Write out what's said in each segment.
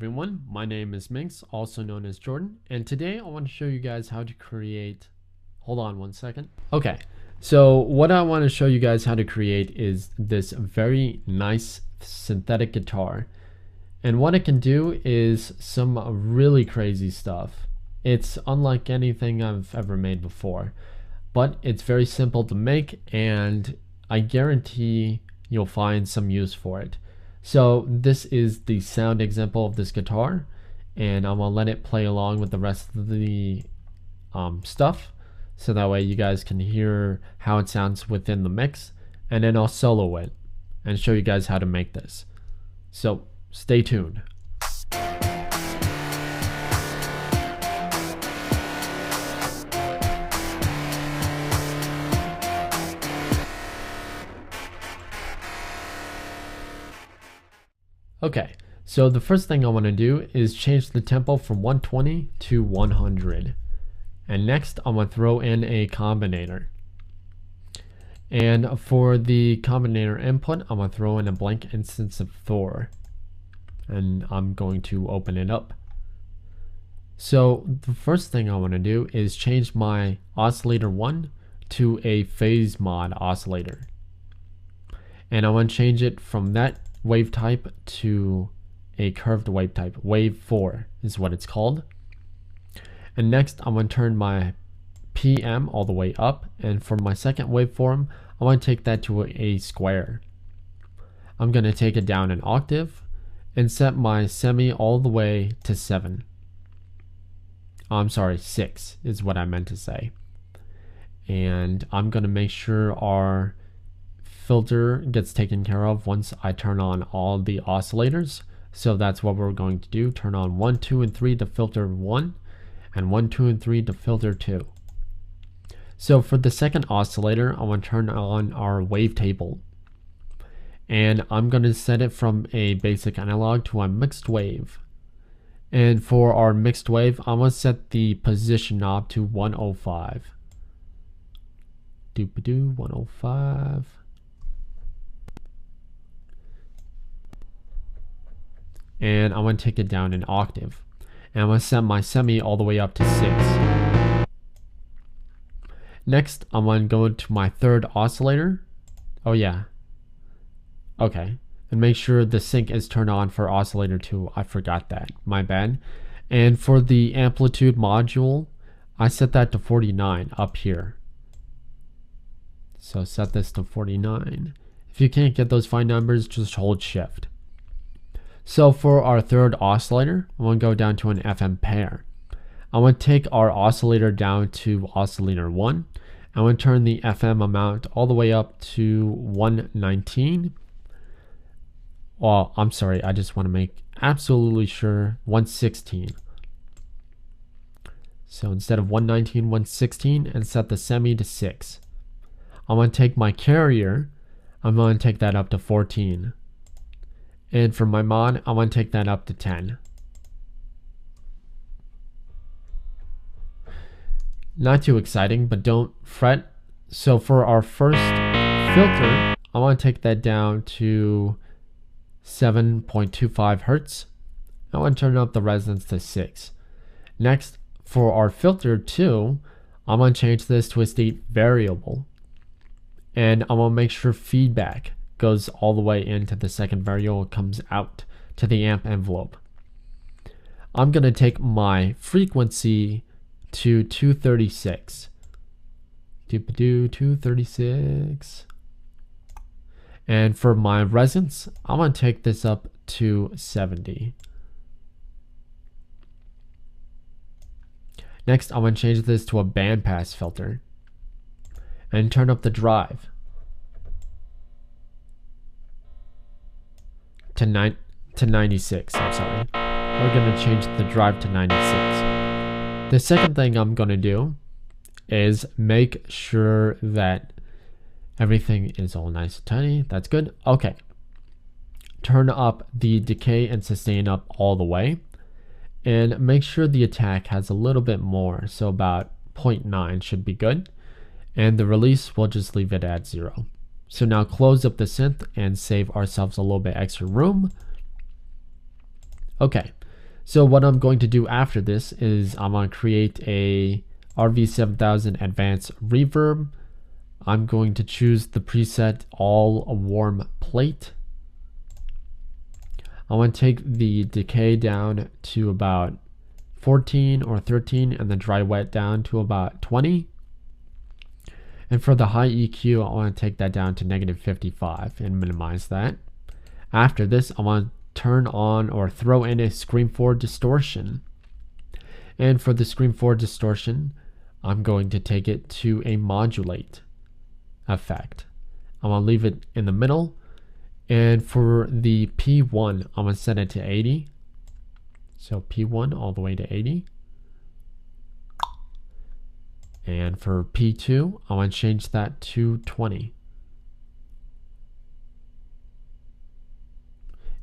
everyone, my name is Minx, also known as Jordan, and today I want to show you guys how to create, hold on one second. Okay, so what I want to show you guys how to create is this very nice synthetic guitar. And what it can do is some really crazy stuff. It's unlike anything I've ever made before, but it's very simple to make and I guarantee you'll find some use for it. So this is the sound example of this guitar, and I'm gonna let it play along with the rest of the stuff, so that way you guys can hear how it sounds within the mix, and then I'll solo it and show you guys how to make this. So stay tuned. Okay, so the first thing I want to do is change the tempo from 120 to 100. And next I'm going to throw in a combinator. And for the combinator input, I'm going to throw in a blank instance of Thor. And I'm going to open it up. So the first thing I want to do is change my oscillator 1 to a phase mod oscillator. And I want to change it from that wave type to a curved wave type. Wave 4 is what it's called. And next I'm going to turn my PM all the way up, and for my second waveform I want to take that to a square. I'm going to take it down an octave and set my semi all the way to 7. I'm sorry, 6 is what I meant to say. And I'm going to make sure our filter gets taken care of once I turn on all the oscillators. So that's what we're going to do. Turn on 1, 2, and 3 to filter 1, and 1, 2, and 3 to filter 2. So for the second oscillator, I want to turn on our wavetable. And I'm going to set it from a basic analog to a mixed wave. And for our mixed wave, I'm going to set the position knob to 105. Doop-a-doo, 105. And I'm going to take it down an octave. And I'm going to set my semi all the way up to 6. Next, I'm going to go into my third oscillator. Oh yeah. Okay. And make sure the sync is turned on for oscillator 2. I forgot that. My bad. And for the amplitude module, I set that to 49 up here. So set this to 49. If you can't get those fine numbers, just hold shift. So for our third oscillator, I want to go down to an FM pair. I want to take our oscillator down to oscillator 1. I want to turn the FM amount all the way up to 119. Well, I'm sorry, I just want to make absolutely sure 116. So instead of 119, 116, and set the semi to 6. I'm going to take my carrier, I'm going to take that up to 14. And for my mod, I want to take that up to 10. Not too exciting, but don't fret. So for our first filter, I want to take that down to 7.25 Hertz. I want to turn up the resonance to 6. Next, for our filter 2, I'm going to change this to a state variable. And I'm going to make sure feedback goes all the way into the second variable, comes out to the amp envelope. I'm going to take my frequency to 236. Doop-a-doo, 236. And for my resonance, I'm going to take this up to 70. Next, I'm going to change this to a bandpass filter and turn up the drive to 96. I'm sorry. We're going to change the drive to 96. The second thing I'm going to do is make sure that everything is all nice and tidy. That's good. Okay. Turn up the decay and sustain up all the way. And make sure the attack has a little bit more. So about 0.9 should be good. And the release, we'll just leave it at 0. So now close up the synth and save ourselves a little bit extra room. Okay, So what I'm going to do after this is I'm going to create a RV7000 advanced reverb. I'm going to choose the preset all warm plate. I want to take the decay down to about 14 or 13 and the dry wet down to about 20. And for the high EQ, I want to take that down to -55 and minimize that. After this, I want to turn on or throw in a Scream 4 distortion. And for the Scream 4 distortion, I'm going to take it to a modulate effect. I'm going to leave it in the middle. And for the P1, I'm going to set it to 80. So P1 all the way to 80. And for P2, I want to change that to 20.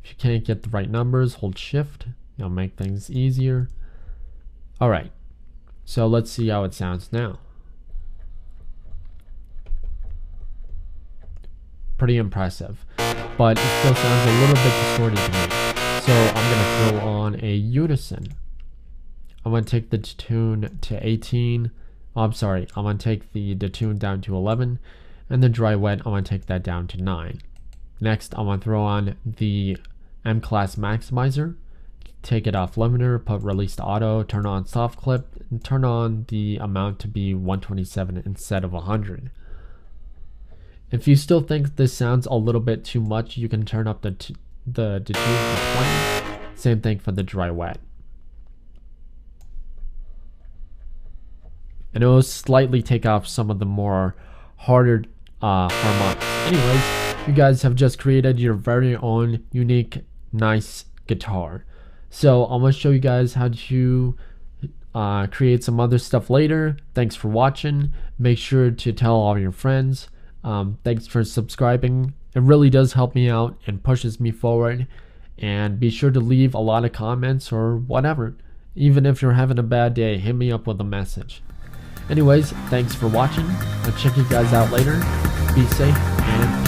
If you can't get the right numbers, hold shift. It'll make things easier. All right, so let's see how it sounds now. Pretty impressive, but it still sounds a little bit distorted to me. So I'm gonna throw on a unison. I'm gonna take the tune to 18. Oh, I'm sorry, I'm gonna take the tune down to 11, and the dry wet, I'm gonna take that down to 9. Next, I'm gonna throw on the M-Class maximizer, take it off limiter, put release to auto, turn on soft clip, and turn on the amount to be 127 instead of 100. If you still think this sounds a little bit too much, you can turn up the tune to 20. Same thing for the dry wet. And it will slightly take off some of the more harder harmonics. Anyways, you guys have just created your very own unique, nice guitar. So I'm going to show you guys how to create some other stuff later. Thanks for watching. Make sure to tell all your friends. Thanks for subscribing. It really does help me out and pushes me forward. And be sure to leave a lot of comments or whatever. Even if you're having a bad day, hit me up with a message. Anyways, thanks for watching. I'll check you guys out later. Be safe and